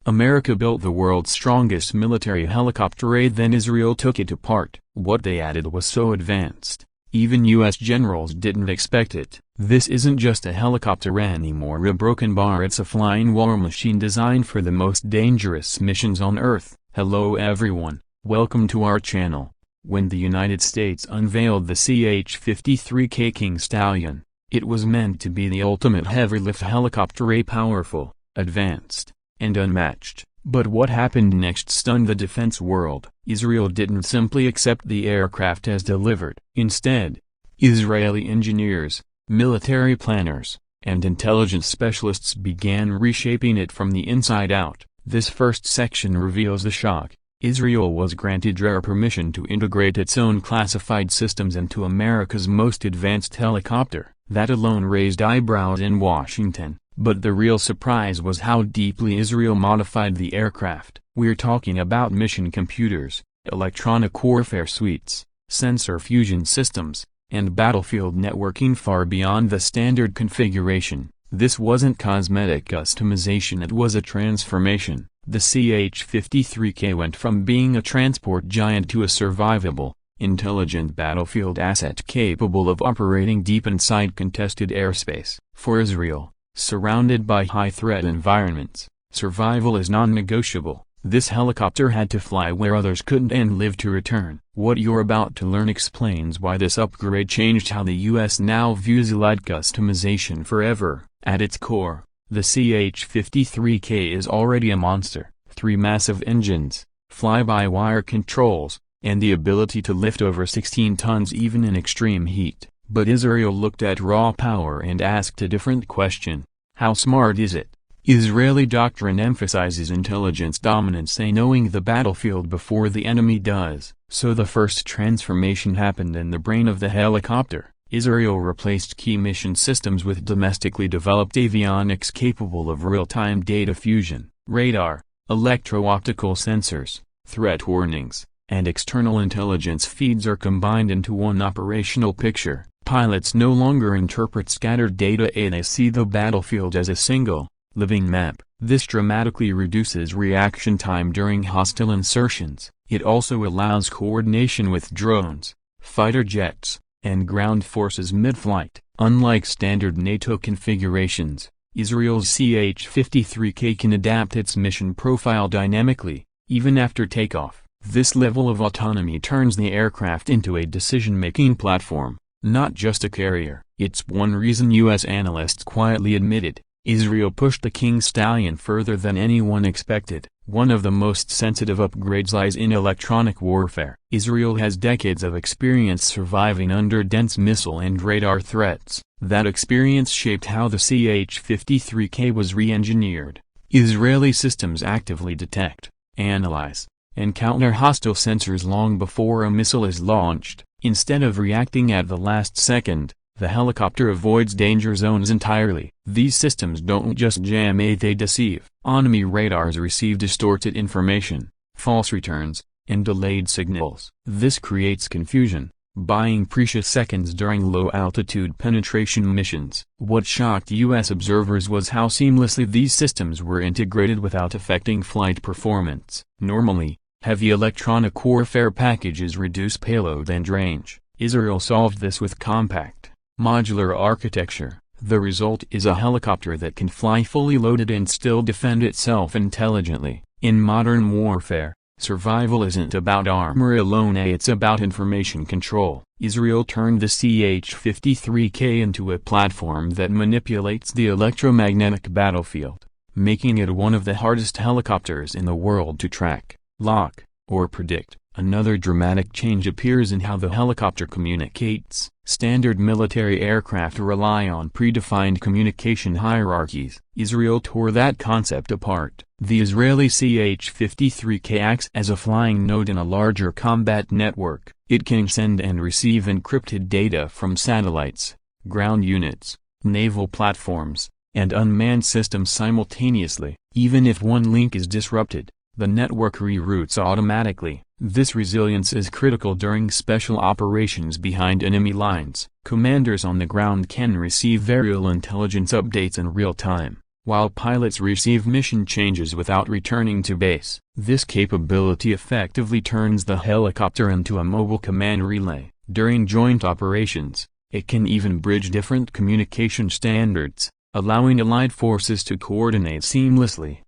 America built the world's strongest military helicopter, then Israel took it apart. What they added was so advanced, even U.S. generals didn't expect it. This isn't just a helicopter anymore, a broken bar, it's a flying war machine designed for the most dangerous missions on Earth. Hello everyone, welcome to our channel. When the United States unveiled the CH-53K King Stallion, it was meant to be the ultimate heavy-lift helicopter, a powerful, advanced, and unmatched. But what happened next stunned the defense world. Israel didn't simply accept the aircraft as delivered. Instead, Israeli engineers, military planners, and intelligence specialists began reshaping it from the inside out. This first section reveals the shock. Israel was granted rare permission to integrate its own classified systems into America's most advanced helicopter. That alone raised eyebrows in Washington. But the real surprise was how deeply Israel modified the aircraft. We're talking about mission computers, electronic warfare suites, sensor fusion systems, and battlefield networking far beyond the standard configuration. This wasn't cosmetic customization, it was a transformation. The CH-53K went from being a transport giant to a survivable, intelligent battlefield asset capable of operating deep inside contested airspace. For Israel, surrounded by high-threat environments, survival is non-negotiable. This helicopter had to fly where others couldn't and live to return. What you're about to learn explains why this upgrade changed how the US now views light customization forever. At its core, the CH-53K is already a monster. 3 massive engines, fly-by-wire controls, and the ability to lift over 16 tons even in extreme heat. But Israel looked at raw power and asked a different question. How smart is it? Israeli doctrine emphasizes intelligence dominance, knowing the battlefield before the enemy does. So the first transformation happened in the brain of the helicopter. Israel replaced key mission systems with domestically developed avionics capable of real-time data fusion. Radar, electro-optical sensors, threat warnings, and external intelligence feeds are combined into one operational picture. Pilots no longer interpret scattered data, they see the battlefield as a single, living map. This dramatically reduces reaction time during hostile insertions. It also allows coordination with drones, fighter jets, and ground forces mid-flight. Unlike standard NATO configurations, Israel's CH-53K can adapt its mission profile dynamically, even after takeoff. This level of autonomy turns the aircraft into a decision-making platform, not just a carrier. It's one reason U.S. analysts quietly admitted, Israel pushed the King Stallion further than anyone expected. One of the most sensitive upgrades lies in electronic warfare. Israel has decades of experience surviving under dense missile and radar threats. That experience shaped how the CH-53K was re-engineered. Israeli systems actively detect, analyze, and counter hostile sensors long before a missile is launched. Instead of reacting at the last second, the helicopter avoids danger zones entirely. These systems don't just jam, they deceive. Enemy radars receive distorted information, false returns, and delayed signals. This creates confusion, buying precious seconds during low-altitude penetration missions. What shocked U.S. observers was how seamlessly these systems were integrated without affecting flight performance. Normally, heavy electronic warfare packages reduce payload and range. Israel solved this with compact, modular architecture. The result is a helicopter that can fly fully loaded and still defend itself intelligently. In modern warfare, survival isn't about armor alone, it's about information control. Israel turned the CH-53K into a platform that manipulates the electromagnetic battlefield, making it one of the hardest helicopters in the world to track, lock, or predict. Another dramatic change appears in how the helicopter communicates. Standard military aircraft rely on predefined communication hierarchies. Israel tore that concept apart. The Israeli CH-53K acts as a flying node in a larger combat network. It can send and receive encrypted data from satellites, ground units, naval platforms, and unmanned systems simultaneously. Even if one link is disrupted, the network reroutes automatically. This resilience is critical during special operations behind enemy lines. Commanders on the ground can receive aerial intelligence updates in real time, while pilots receive mission changes without returning to base. This capability effectively turns the helicopter into a mobile command relay. During joint operations, it can even bridge different communication standards, allowing allied forces to coordinate seamlessly.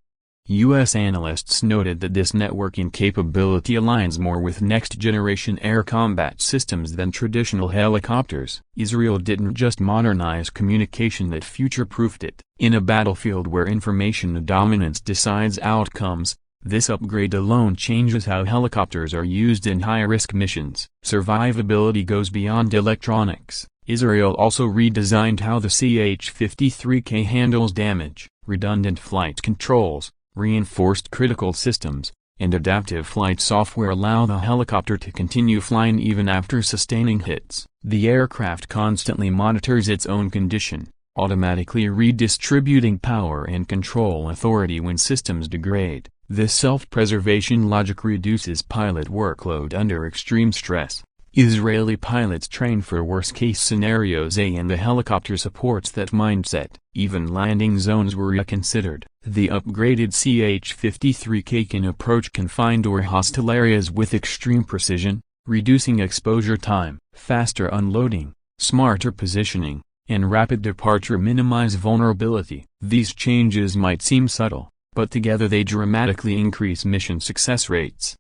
U.S. analysts noted that this networking capability aligns more with next-generation air combat systems than traditional helicopters. Israel didn't just modernize communication, that future-proofed it. In a battlefield where information dominance decides outcomes, this upgrade alone changes how helicopters are used in high-risk missions. Survivability goes beyond electronics. Israel also redesigned how the CH-53K handles damage. Redundant flight controls, reinforced critical systems, and adaptive flight software allow the helicopter to continue flying even after sustaining hits. The aircraft constantly monitors its own condition, automatically redistributing power and control authority when systems degrade. This self-preservation logic reduces pilot workload under extreme stress. Israeli pilots train for worst-case scenarios, and the helicopter supports that mindset. Even landing zones were reconsidered. The upgraded CH-53K can approach confined or hostile areas with extreme precision, reducing exposure time. Faster unloading, smarter positioning, and rapid departure minimize vulnerability. These changes might seem subtle, but together they dramatically increase mission success rates.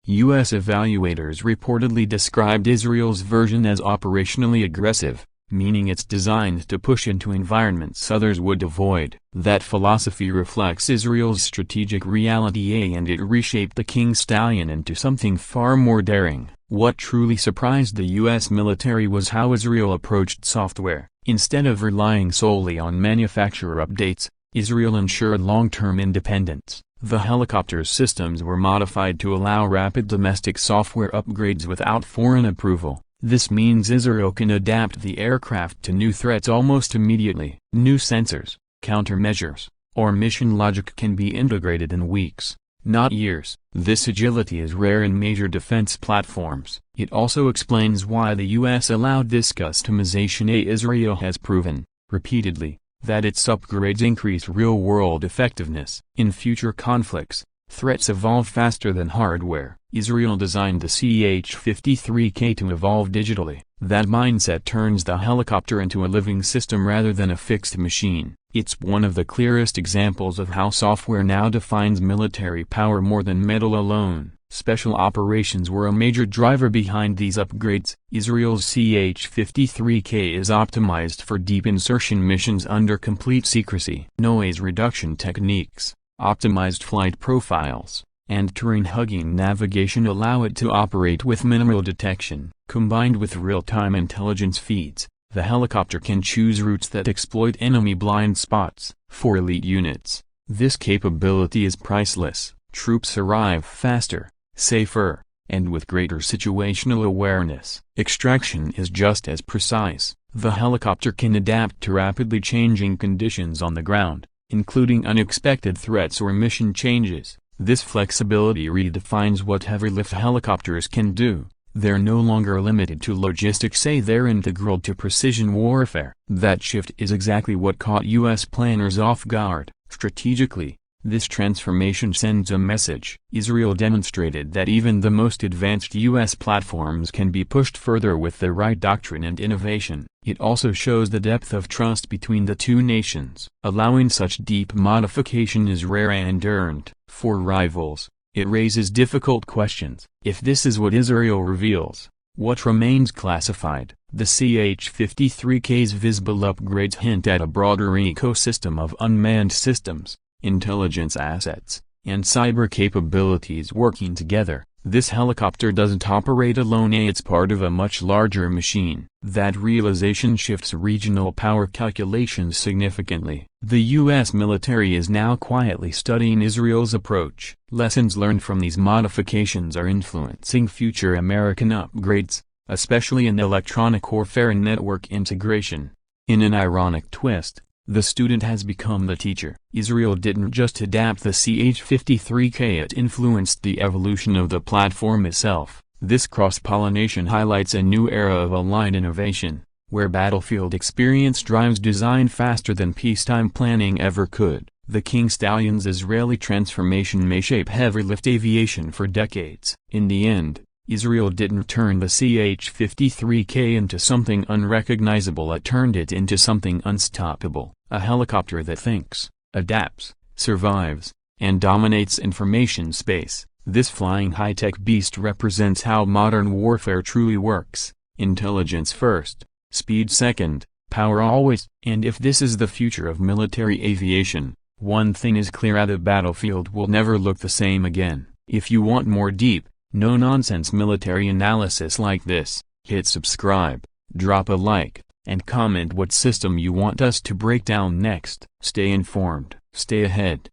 U.S. evaluators reportedly described Israel's version as operationally aggressive, meaning it's designed to push into environments others would avoid. That philosophy reflects Israel's strategic reality, and it reshaped the King Stallion into something far more daring. What truly surprised the U.S. military was how Israel approached software. Instead of relying solely on manufacturer updates, Israel ensured long-term independence. The helicopter's systems were modified to allow rapid domestic software upgrades without foreign approval. This means Israel can adapt the aircraft to new threats almost immediately. New sensors, countermeasures, or mission logic can be integrated in weeks, not years. This agility is rare in major defense platforms. It also explains why the U.S. allowed this customization. Israel has proven, repeatedly, that its upgrades increase real-world effectiveness. In future conflicts, threats evolve faster than hardware. Israel designed the CH-53K to evolve digitally. That mindset turns the helicopter into a living system rather than a fixed machine. It's one of the clearest examples of how software now defines military power more than metal alone. Special operations were a major driver behind these upgrades. Israel's CH-53K is optimized for deep insertion missions under complete secrecy. Noise reduction techniques, optimized flight profiles, and terrain-hugging navigation allow it to operate with minimal detection. Combined with real-time intelligence feeds, the helicopter can choose routes that exploit enemy blind spots. For elite units, this capability is priceless. Troops arrive faster, safer, and with greater situational awareness. Extraction is just as precise. The helicopter can adapt to rapidly changing conditions on the ground, including unexpected threats or mission changes. This flexibility redefines what heavy-lift helicopters can do. They're no longer limited to logistics, they're integral to precision warfare. That shift is exactly what caught U.S. planners off guard. Strategically, this transformation sends a message. Israel demonstrated that even the most advanced U.S. platforms can be pushed further with the right doctrine and innovation. It also shows the depth of trust between the two nations. Allowing such deep modification is rare and earned. For rivals, it raises difficult questions. If this is what Israel reveals, what remains classified? The CH-53K's visible upgrades hint at a broader ecosystem of unmanned systems, intelligence assets, and cyber capabilities working together. This helicopter doesn't operate alone, it's part of a much larger machine. That realization shifts regional power calculations significantly. The U.S. military is now quietly studying Israel's approach. Lessons learned from these modifications are influencing future American upgrades, especially in electronic warfare and network integration. In an ironic twist, the student has become the teacher. Israel didn't just adapt the CH-53K, it influenced the evolution of the platform itself. This cross-pollination highlights a new era of aligned innovation, where battlefield experience drives design faster than peacetime planning ever could. The King Stallion's Israeli transformation may shape heavy-lift aviation for decades. In the end, Israel didn't turn the CH-53K into something unrecognizable, it turned it into something unstoppable. A helicopter that thinks, adapts, survives, and dominates information space. This flying high-tech beast represents how modern warfare truly works: intelligence first, speed second, power always. And if this is the future of military aviation, one thing is clear: the battlefield will never look the same again. If you want more deep, no-nonsense military analysis like this, hit subscribe, drop a like, and comment what system you want us to break down next. Stay informed, stay ahead.